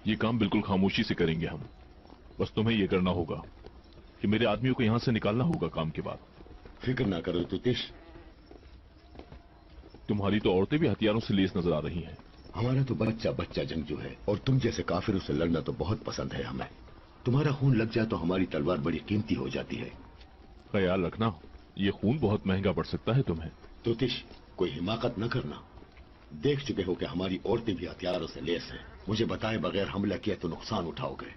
ये काम बिल्कुल खामोशी से करेंगे हम। बस तुम्हें ये करना होगा कि मेरे आदमियों को यहां से निकालना होगा काम के बाद। फिक्र ना करो तुतिश। तुम्हारी तो औरतें भी हथियारों से लेस नजर आ रही हैं। हमारा तो बच्चा बच्चा जंगजू है और तुम जैसे काफिरों से लड़ना तो बहुत पसंद है हमें। तुम्हारा खून लग जाए तो हमारी तलवार बड़ी कीमती हो जाती है। ख्याल रखना, ये खून बहुत महंगा पड़ सकता है तुम्हें। तुतिश, कोई हिमाकत न करना। देख चुके हो कि हमारी औरतें भी हथियारों से लेस हैं। मुझे बताए बगैर हमला किया तो नुकसान उठाओगे।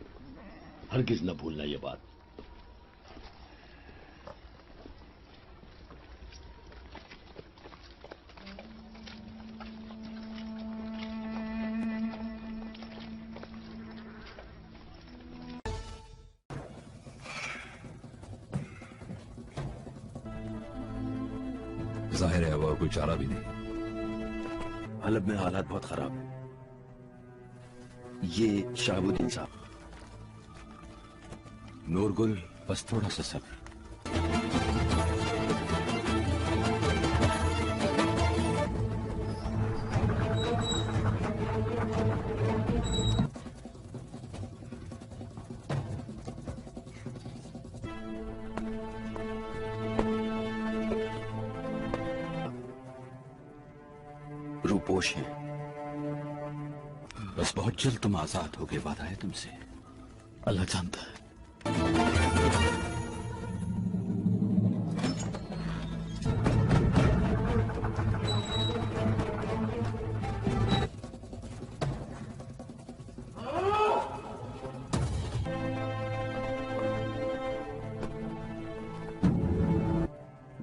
हरगिज न भूलना ये बात। जाहिर है वो कोई चारा भी नहीं। हलब में हालात बहुत खराब है। ये शहाबुद्दीन साहब। नूरगुल, बस थोड़ा सा सब्र। रूपोश हैं। बस बहुत जल्द तुम आजाद होगे, वादा है तुमसे। अल्लाह जानता है।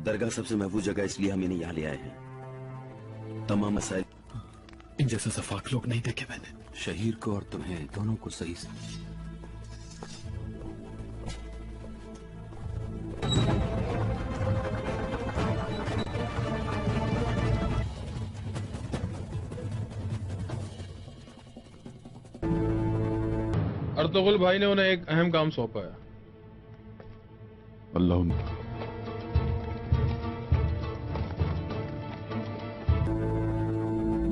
दरगाह सबसे महफूज जगह इसलिए हम इन्हें यहां ले आए हैं। तमाम मसाइल इन जैसे सफाक लोग नहीं देखे मैंने। शहीर को और तुम्हें दोनों को सही से। अर्तुगरुल भाई ने उन्हें एक अहम काम सौंपा है। अल्लाह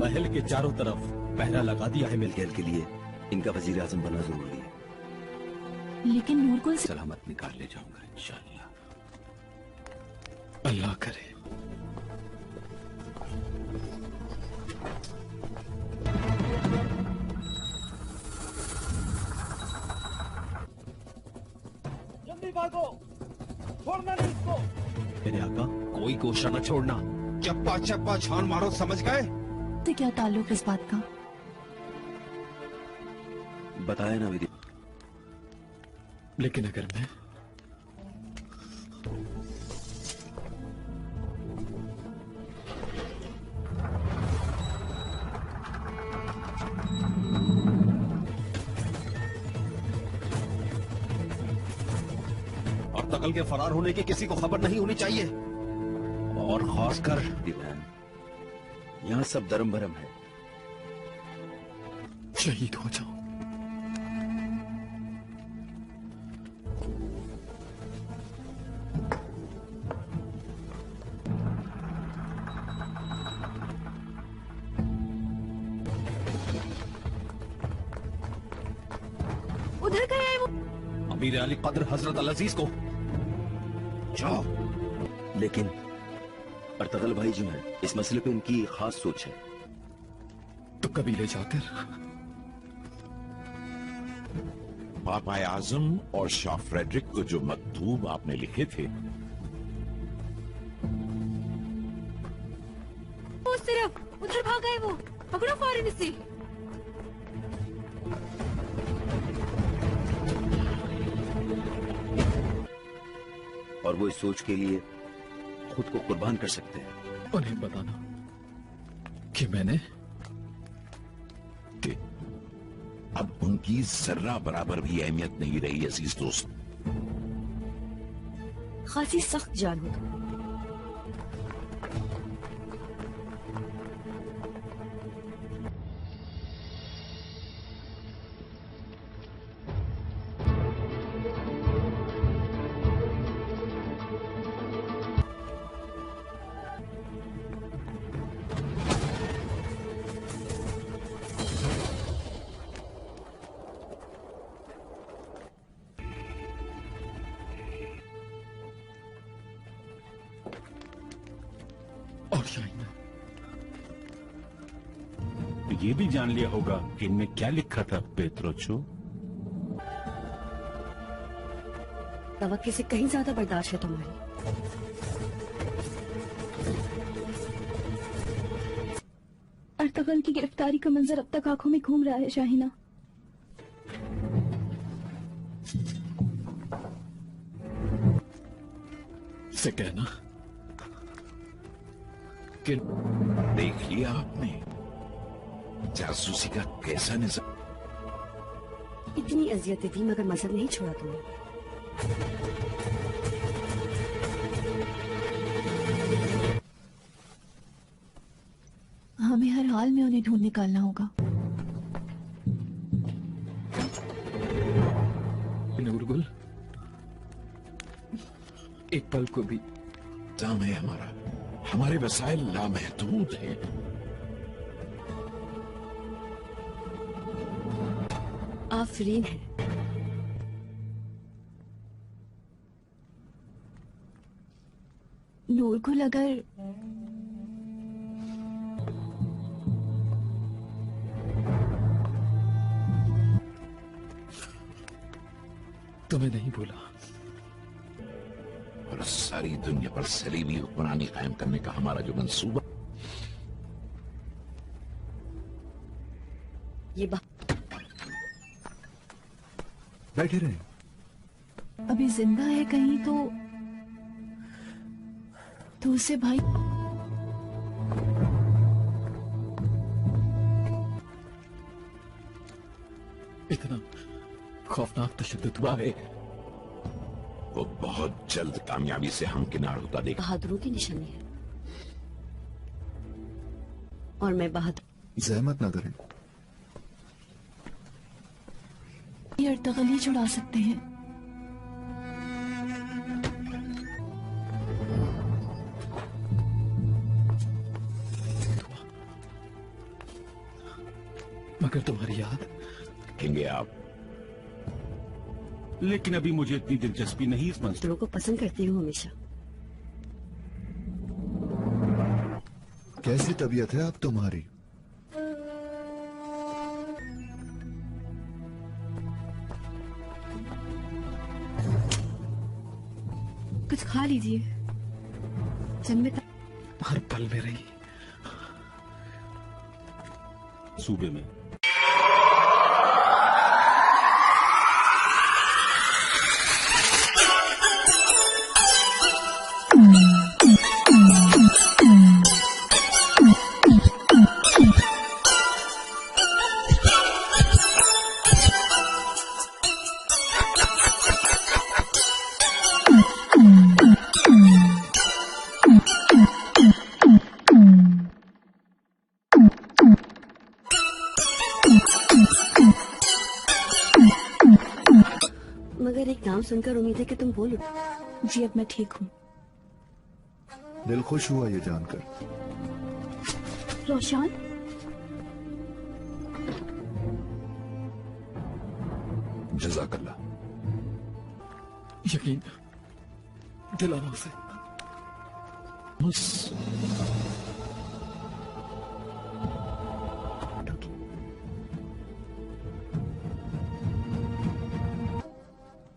महल के चारों तरफ पहरा लगा दिया है। मिलगैल के लिए इनका वजीर आजम बनना जरूरी है। लेकिन नूरगुल से सलामत निकाल ले जाऊंगा इंशाअल्लाह। अल्लाह करे। जल्दी भागो, छोड़ना नहीं इसको। मेरे आका, कोई कोशिश न छोड़ना। चप्पा चप्पा छान मारो, समझ गए? से क्या ताल्लुक इस बात का? बताया ना विधि। लेकिन अगर मैं और तकल के फरार होने की किसी को खबर नहीं होनी चाहिए। और खासकर यहाँ सब दरम भरम है। शहीद हो जाऊं। उधर गया है वो। अमीर अली कद्र हजरत अल अजीज को जाओ। लेकिन अर्तगल भाई जो है इस मसले पे उनकी खास सोच है। तो कबीले जाकर पापा आजम और शाह फ्रेडरिक को जो मकतूब आपने लिखे थे वो सिर्फ उधर भाग गए वो। पकड़ो फौरन इसे। और वो इस सोच के लिए खुद को कुर्बान कर सकते हैं। उन्हें बताना कि मैंने कि अब उनकी जर्रा बराबर भी अहमियत नहीं रही अजीज दोस्त। खासी सख्त जान हो तुम। और शाहीना ये भी जान लिया होगा कि इनमें क्या लिखा था पेत्रोचो। तवक्के से कहीं ज्यादा बर्दाश्त है तुम्हारी। अर्तगल की गिरफ्तारी का मंजर अब तक आंखों में घूम रहा है शाहीना। से कहना कि देख लिया आपने जासूसी का कैसा निजाम। इतनी अजियतें थी मगर मजहब नहीं छोड़ा तुमने। हमें हर हाल में उन्हें ढूंढ निकालना होगा। नूरगुल एक पल को भी दाम है हमारा, हमारे वसाइल लामहदूद हैं। आफरीन है। नूरगुल अगर तुम्हें नहीं भूला और सारी दुनिया पर सलीबी हुक्मरानी कायम करने का हमारा जो मंसूबा। ये बैठे रहे। अभी जिंदा है कहीं तो उसे भाई इतना खौफनाक तशद्दुद हुआ है। वो बहुत जल्द कामयाबी से हमकिनार होता देखा। बहादुरों की निशानी है और मैं बहादुर। जहमत न करें। ये अर्तगल ही छुड़ा सकते हैं। मगर तुम्हारी याद रखेंगे आप। लेकिन अभी मुझे इतनी दिलचस्पी नहीं इस मंसूबे मजदूरों को पसंद करती हूँ हमेशा। कैसी तबीयत है अब तुम्हारी? कुछ खा लीजिए। जन्नत हर पल में रही सूबे में। मगर एक नाम सुनकर उम्मीद है कि तुम बोलो। जी अब मैं ठीक हूँ। दिल खुश हुआ ये जानकर। रोशन, जज़ाकल्लाह। यकीन दिलाना उसे।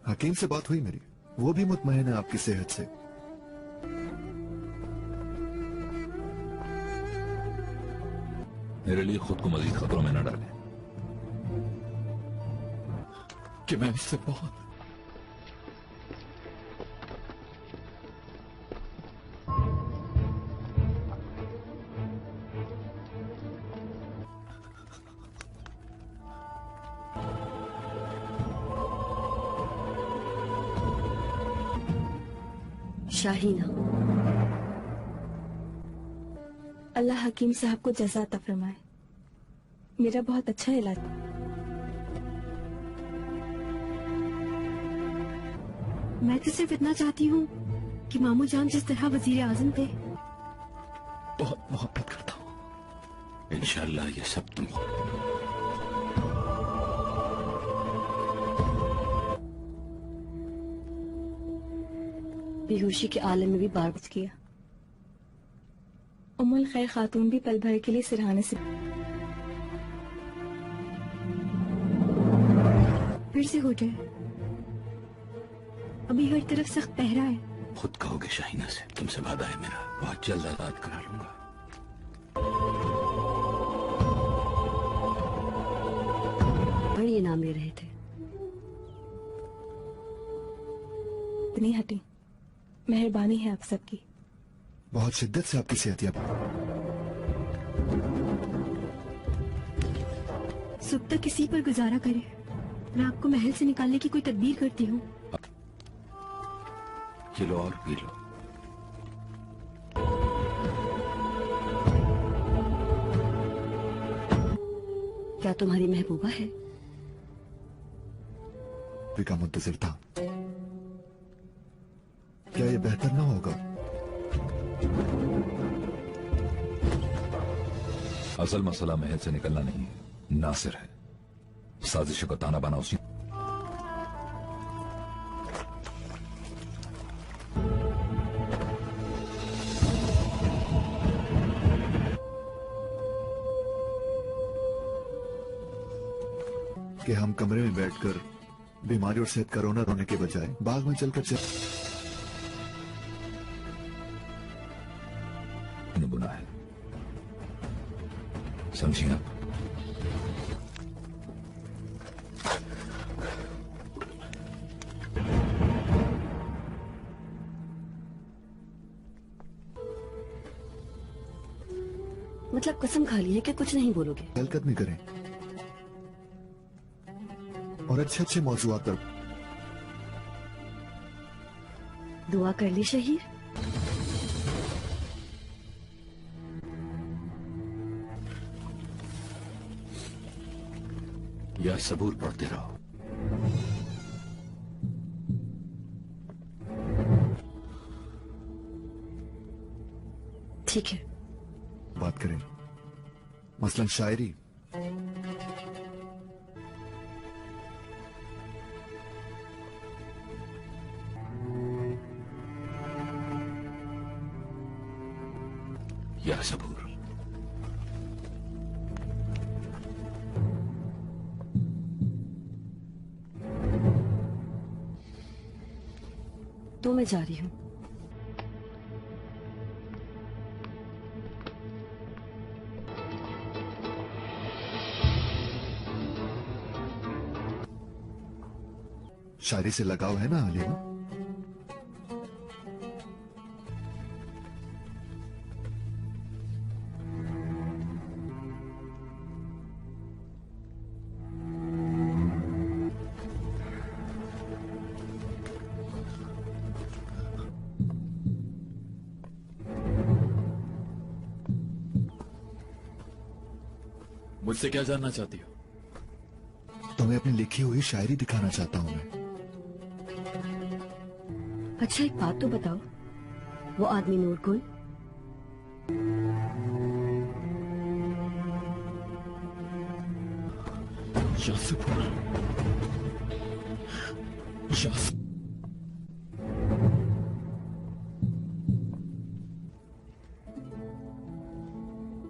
हकीम से बात हुई मेरी, वो भी मुतमईन है आपकी सेहत से। मेरे लिए खुद को मजीद खतरों में न डालें। कि मैं इससे बहुत शाहीना, अल्लाह हकीम साहब को जज़ा अता फरमाए। मेरा बहुत अच्छा इलाज। मैं तो सिर्फ इतना चाहती हूँ कि मामू जान जिस तरह वजीर आजम थे। बहुत मोहब्बत करता हूँ। इंशाअल्लाह ये सब तुम बेहोशी के आलम में भी बार बच किया। उम्मुल खैर खातून भी पल भर के लिए सिरहाने से फिर से हो जाए। अभी हर तरफ सख्त पहरा है। खुद कहोगे शाहीना से, तुमसे वादा है मेरा, बहुत जल्द आजाद करा लूंगा। बड़ी इनाम ले रहे थे। इतनी हटी, मेहरबानी है आप सबकी। बहुत शिद्दत से आपकी सेहतियाब। सुबह तक किसी पर गुजारा करे। मैं आपको महल से निकालने की कोई तदबीर करती हूँ। ये लो और पी लो। क्या तुम्हारी महबूबा है? का मुंतजिर था। क्या ये बेहतर ना होगा? असल मसला महल से निकलना नहीं है, नासिर है। साजिश को ताना बाना उसी। कि हम कमरे में बैठकर बीमारी और सेहत का रोना रोने के बजाय बाग में चलकर बुना है, समझिए आप? मतलब कसम खा ली है कि कुछ नहीं बोलोगे? हलकत नहीं करें और अच्छे अच्छे मौजूआत पर दुआ कर ली शहीर। या सबूर पढ़ते रहो। ठीक है, बात करें मसलन शायरी। या सबूर। तो मैं जा रही हूँ। शायरी से लगाव है ना हलीमा? मुझसे क्या जानना चाहती हो? तुम्हें अपनी लिखी हुई शायरी दिखाना चाहता हूं मैं। अच्छा एक बात तो बताओ, वो आदमी नूरकुल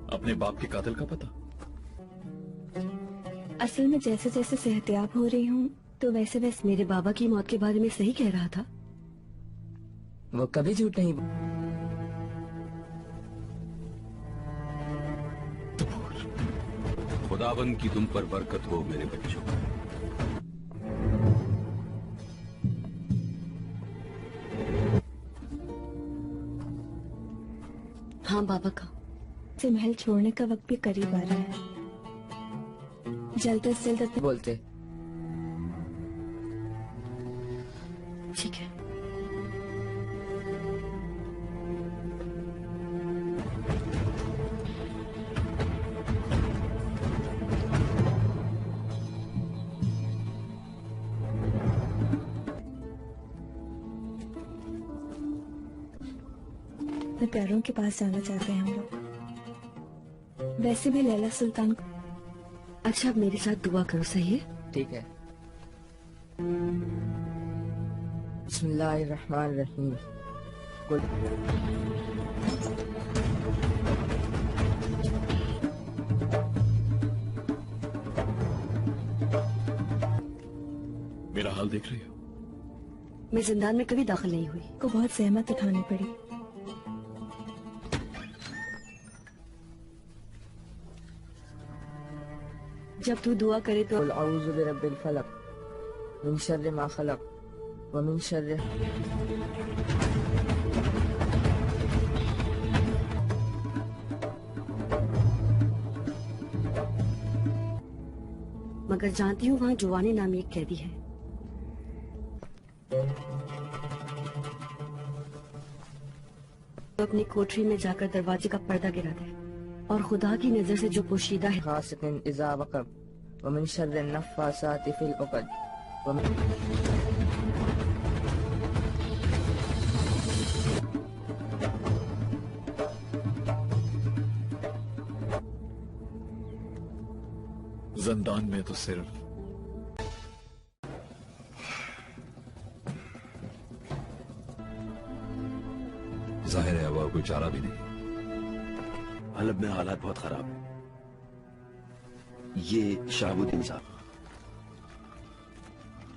अपने बाप के कातिल का पता? असल में जैसे जैसे सेहतियाब हो रही हूँ तो वैसे वैसे मेरे बाबा की मौत के बारे में सही कह रहा था। वो कभी झूठ नहीं खुदाबंद की तुम पर बरकत हो मेरे बच्चों। हाँ बाबा का से महल छोड़ने का वक्त भी करीब आ रहा है। जल्द से जल्द अपने बोलते। ठीक है। अपने प्यारों के पास जाना चाहते हैं हम लोग। वैसे भी लैला सुल्तान को अच्छा अब मेरे साथ दुआ करो, सही है? ठीक है। बिस्मिल्लाहिर्रहमानिर्रहीम। मेरा हाल देख रही हो? मैं जिंदान में कभी दाखिल नहीं हुई। को बहुत सहमत उठानी पड़ी। जब तू दुआ करे तो कुल औज़ु बिरब्बिल फलक मिन शर्रि मा खलक व मिन शर्रि मगर जानती हूँ वहाँ जुवानी नामी एक कैदी है। तो अपनी कोठरी में जाकर दरवाजे का पर्दा गिरा दे और खुदा की नजर से जो पोशीदा है। हासिकिन इज़ा वक़ब व मिन शर्रि नफ़्फ़ासाति फ़िल उक़द व मिन जिंदान में तो सिर्फ जाहिर है अब और कोई चारा भी नहीं। हलब में हालात बहुत खराब है। ये शाहबुद्दीन साहब।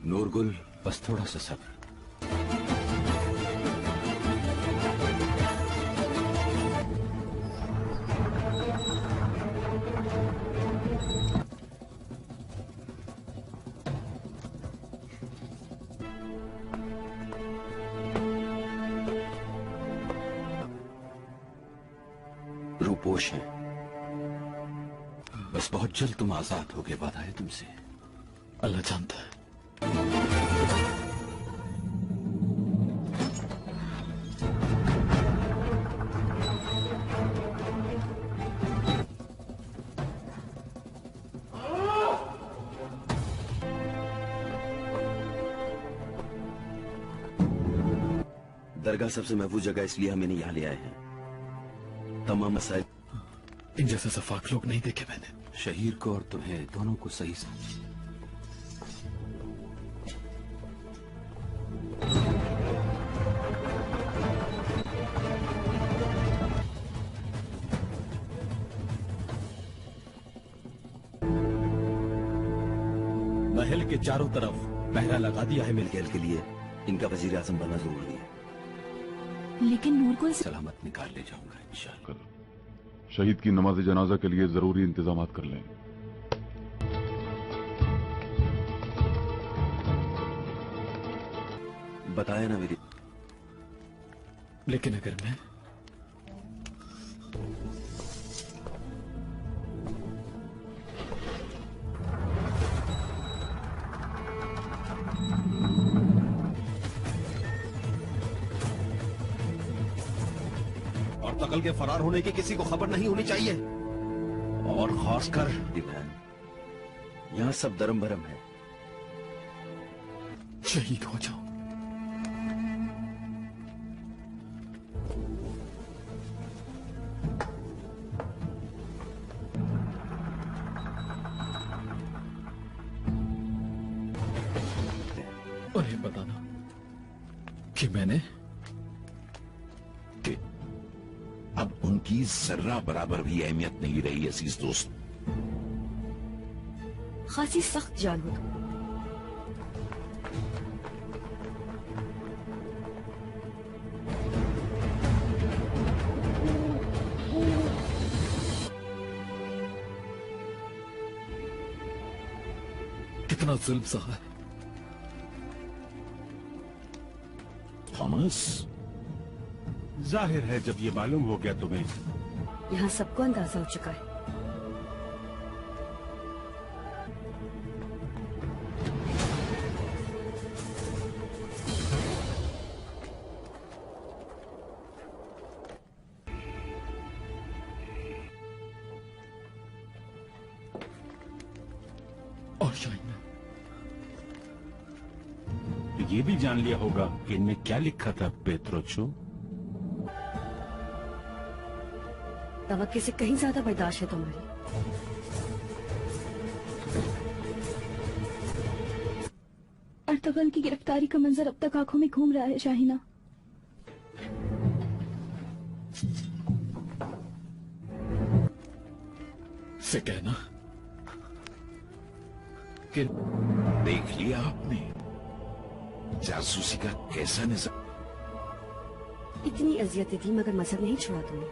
नूरगुल, बस थोड़ा सा सब्र। रूपोश है। बस बहुत जल्द तुम आजाद होगे, वादा है तुमसे। अल्लाह जानता है। दरगाह सबसे महफूज जगह इसलिए हम इन्हें यहाँ ले आए हैं। तमाम मसाइल इन जैसे सफाक लोग नहीं देखे मैंने। शहीर को और तुम्हें दोनों को सही महल के चारों तरफ पहरा लगा दिया है। मिलगैल के लिए इनका वजीर आजम बनना जरूरी है। लेकिन नूरकुल सलामत निकाल ले जाऊंगा इंशाअल्लाह। शहीद की नमाज जनाजा के लिए जरूरी इंतजाम कर लें। बताया ना मेरी। लेकिन अगर मैं तकल के फरार होने की किसी को खबर नहीं होनी चाहिए, और खासकर यहाँ सब दरम भरम है। शहीद हो जाओ। उन्हें बताना कि मैंने कि अब उनकी जर्रा बराबर भी अहमियत नहीं रही अजीज दोस्त। खासी सख्त जान हो तुम। कितना जुल्म सहा है थॉमस। जाहिर है जब ये मालूम हो गया तुम्हें। यहाँ सबको अंदाजा हो चुका है। और शाइना, तो ये भी जान लिया होगा कि इनमें क्या लिखा था पेत्रोचो। तवक्के से कहीं ज्यादा बर्दाश्त है तुम्हारी। अर्तगल की गिरफ्तारी का मंजर अब तक आंखों में घूम रहा है शाहिना। से कहना कि देख लिया आपने जासूसी का कैसा निजाम। इतनी अजियतें थी मगर मसर नहीं छोड़ा तुमने।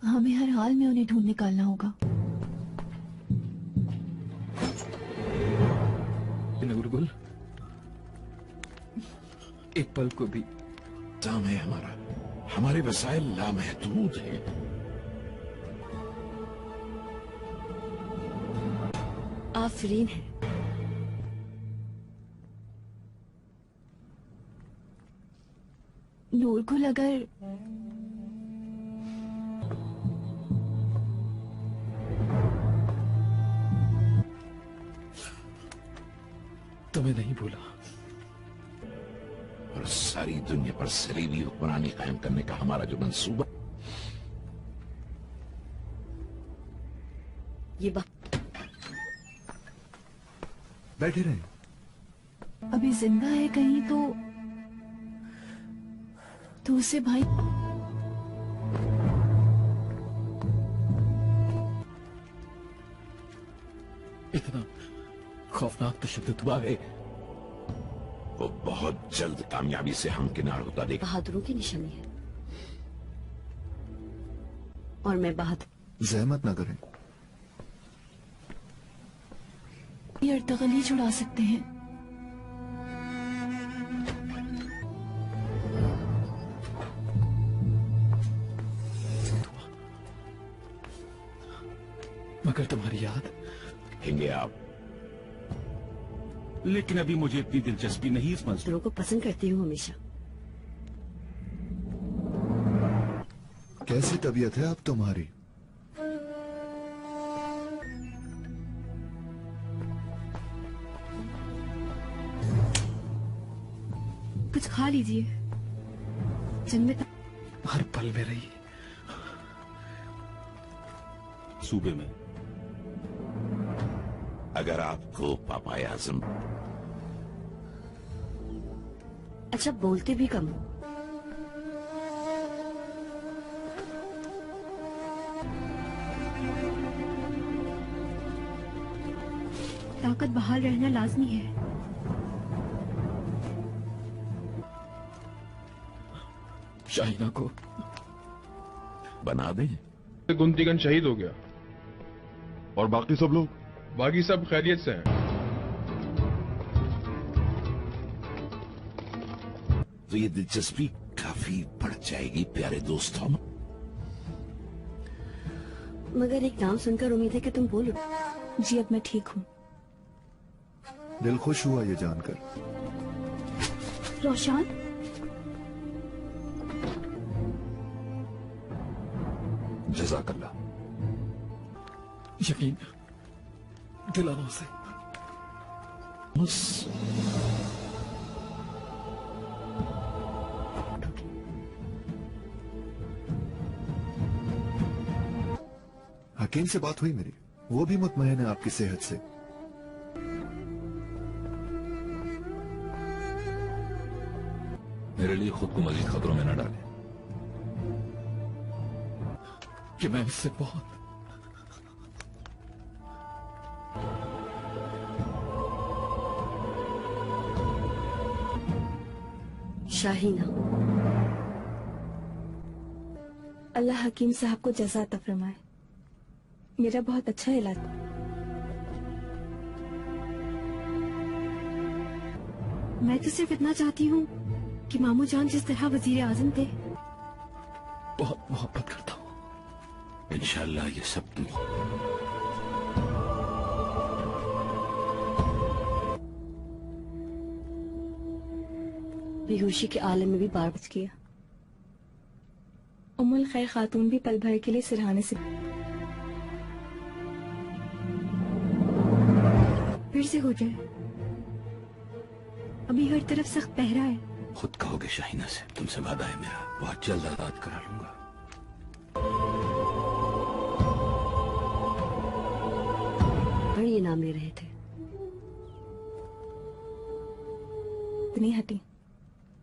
हमें हर हाल में उन्हें ढूंढ निकालना होगा। नूरगुल, एक पल को भी जाम है हमारा, हमारे वसाइल लामहदूद हैं। आफरीन है। नूरगुल, अगर तुम्हें नहीं भूला और सारी दुनिया पर सलीबी हुक्मरानी कायम करने का हमारा जो मंसूबा। ये बात बैठे रहे। अभी जिंदा है कहीं तो उसे भाई इतना खौफनाक तशद्दुद हुआ है। वो बहुत जल्द कामयाबी से हमकिनार होता देखा। बहादुरों की निशानी है और मैं बहादुर। जहमत न करें। ये अर्तगल ही छुड़ा सकते हैं। मगर तुम्हारी याद हेंगे आप। लेकिन अभी मुझे इतनी दिलचस्पी नहीं इस मंसूबे को पसंद करती हूँ हमेशा। कैसी तबीयत है अब तुम्हारी? कुछ खा लीजिए। जंग में हर पल में रही सूबे में। अगर आपको पापा आजम। अच्छा, बोलते भी कम हो। ताकत बहाल रहना लाजमी है। शाहिना को बना दें। गुंतीगन शहीद हो गया और बाकी सब लोग? बाकी सब खैरियत से हैं। तो ये दिलचस्पी काफी बढ़ जाएगी प्यारे दोस्तों। मगर एक नाम सुनकर उम्मीद है कि तुम बोलो। जी, अब मैं ठीक हूँ। दिल खुश हुआ ये जानकर। रोशान, जज़ाकल्लाह। यकीन दिलाना उसे। हकीम से बात हुई मेरी, वो भी मुतमईन है आपकी सेहत से। मेरे लिए खुद को मजीद खतरों में न डालें कि मैं इससे बहुत शाहीना, अल्लाह हकीम साहब को जज़ा अता फरमाए। मेरा बहुत अच्छा इलाज। मैं तो सिर्फ इतना चाहती हूँ कि मामू जान जिस तरह वजीर आजम थे। बहुत मोहब्बत करता हूँ। इंशाअल्लाह ये सब तुम बेहोशी के आलम में भी बार बच गया। उम्मुल खैर खातून भी पल भर के लिए सिरहाने से फिर से हो जाए। अभी हर तरफ सख्त पहरा है। खुद कहोगे शाहीना से, तुमसे वादा है मेरा, बहुत जल्द आजाद करा लूंगा। बड़ी इनाम ले रहे थे। इतनी हटी,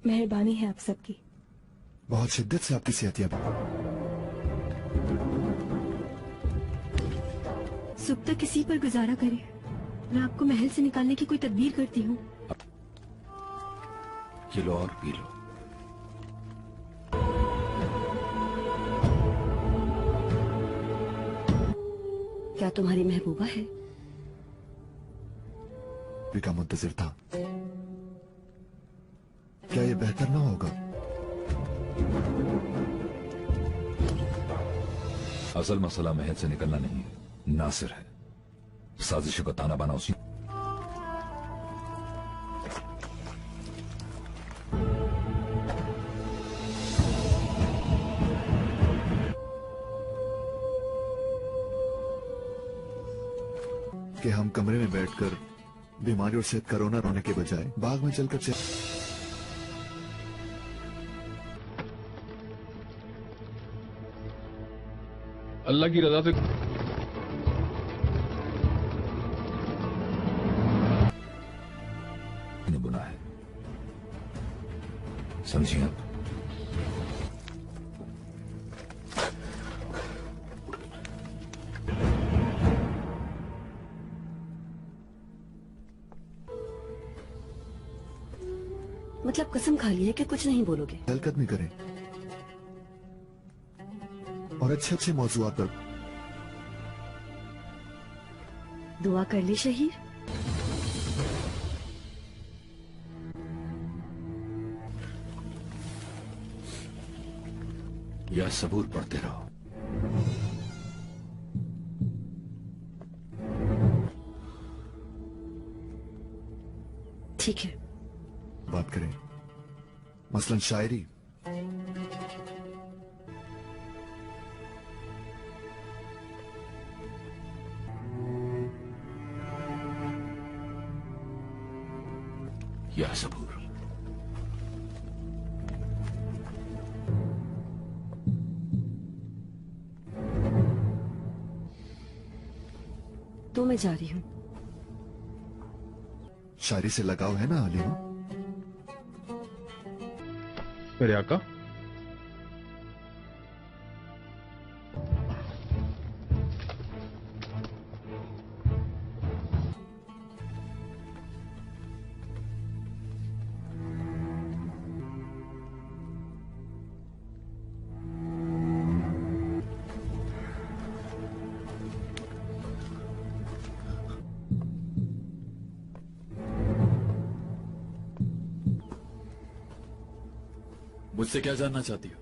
मेहरबानी है आप सबकी। बहुत शिद्दत से आपकी सेहतियाब। सुबह तक किसी पर गुजारा करे। मैं आपको महल से निकालने की कोई तदबीर करती हूँ। ये लो और पी लो। क्या तुम्हारी महबूबा है? का मुंतजिर था। क्या ये बेहतर ना होगा? असल मसला महल से निकलना नहीं है, नासिर है। साजिशों का ताना बाना उसी। कि हम कमरे में बैठकर बीमारी और सेहत कोरोना रोने के बजाय बाग में चलकर अल्लाह की रजा से बुना है, समझिए आप? मतलब कसम खा ली है कि कुछ नहीं बोलोगे? हरकत नहीं करें और अच्छे अच्छे मौजूआत पर दुआ कर ली शहीर। या सबूर पढ़ते रहो। ठीक है, बात करें, मसलन शायरी। या सबूर। तो मैं जा रही हूँ। शायरी से लगाव है ना हलीमा? मेरे आका, मुझसे क्या जानना चाहती हो?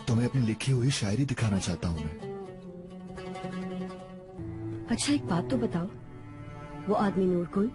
तुम्हें अपनी लिखी हुई शायरी दिखाना चाहता हूं मैं। अच्छा एक बात तो बताओ, वो आदमी नूर कौन?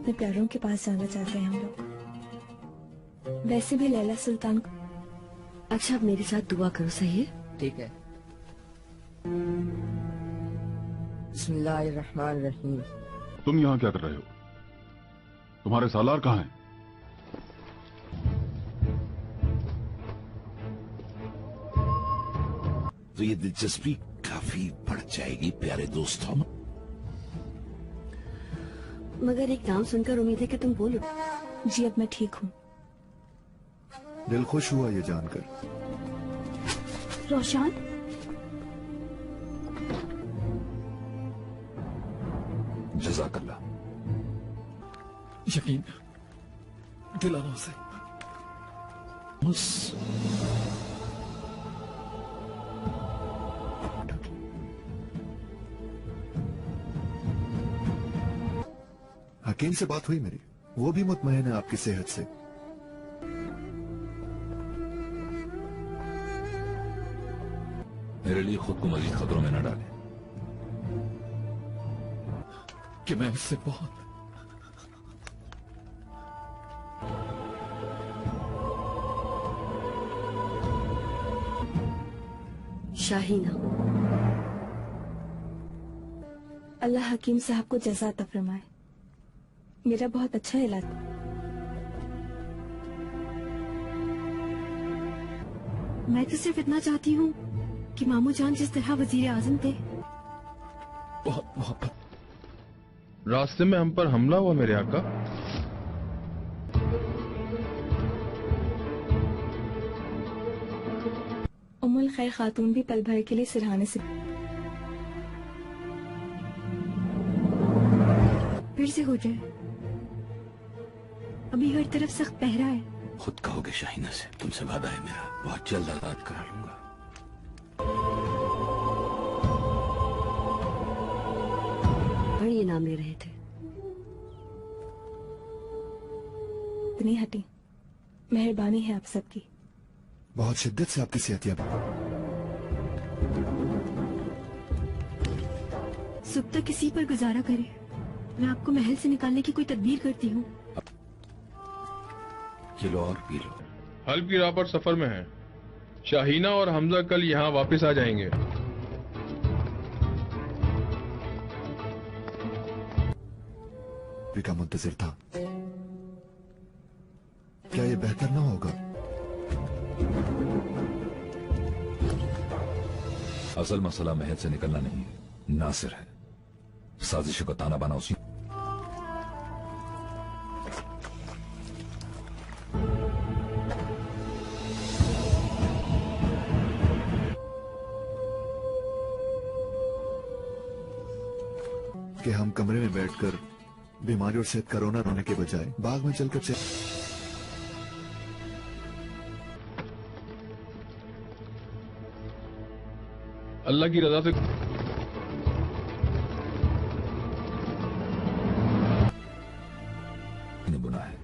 अपने प्यारों के पास जाना चाहते हैं हम लोग। वैसे भी लैला सुल्तान को। अच्छा, अब मेरे साथ दुआ करो, सही है? ठीक है। बिस्मिल्लाहिर्रहमानिर्रहीम। तुम यहाँ क्या कर रहे हो? तुम्हारे सालार कहाँ हैं? तो ये दिलचस्पी काफी बढ़ जाएगी प्यारे दोस्तों। मगर एक नाम सुनकर उम्मीद है कि तुम बोलो। जी, अब मैं ठीक हूँ। दिल खुश हुआ ये जानकर। रोशान, जज़ाकल्लाह। यकीन दिलाना उसे। हकीम से बात हुई मेरी, वो भी मुतमईन है आपकी सेहत से। मेरे लिए खुद को मजीद खतरों में न डालें। कि मैं उससे बहुत शाहीना। अल्लाह हकीम साहब को जज़ा अता फरमाए। मेरा बहुत अच्छा इलाज। मैं तो सिर्फ इतना चाहती हूँ कि मामू जान जिस तरह वजीर आजम थे। बहुत मोहब्बत। रास्ते में हम पर हमला हुआ मेरे आका। उम्मुल खैर खातून भी पल भर के लिए सिरहाने से। फिर से हो जाए। अभी हर तरफ सख्त पहरा है। खुद कहोगे शाहीना से, तुमसे वादा है मेरा, बहुत जल्द आजाद करा लूंगा। बड़ी नाम ले रहे थे। इतनी हटी मेहरबानी है आप सबकी। बहुत शिद्दत से आपकी सेहतियां। सुबह तक किसी पर गुजारा करे। मैं आपको महल से निकालने की कोई तदबीर करती हूँ। ये लो और पी लो। हल्ब की राह पर सफर में है। शाहीना और हमजा कल यहाँ वापस आ जाएंगे। का मुंतजिर था। क्या ये बेहतर ना होगा? असल मसला महल से निकलना नहीं है, नासिर है। साजिश को ताना बाना उसी। कि हम कमरे में बैठकर बीमारी और सेहत कोरोना रोने के बजाय बाग में चलकर अल्लाह की रजा से ने बुना है,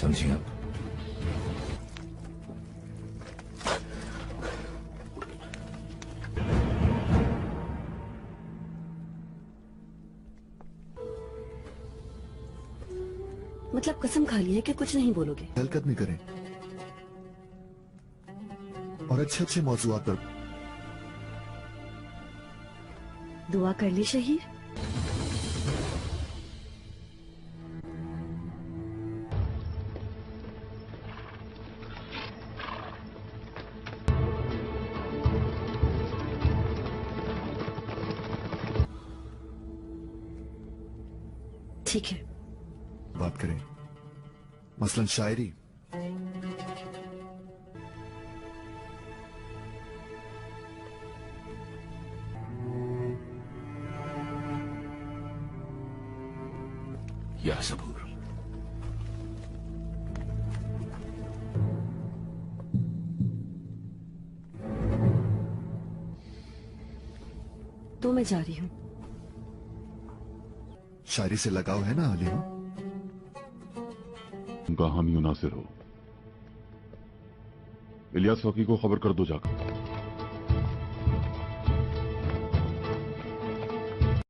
समझिए आप। मतलब कसम खा ली है कि कुछ नहीं बोलोगे? हलकत करें और अच्छे अच्छे मौजूआत पर दुआ कर ली शहीर। ठीक है, बात करें, मसलन शायरी। या सबूर। तो मैं जा रही हूँ। शायरी से लगाव है ना हलीमा? उनका हामी नासिर हो। इलियास फकी को खबर कर दो जाकर।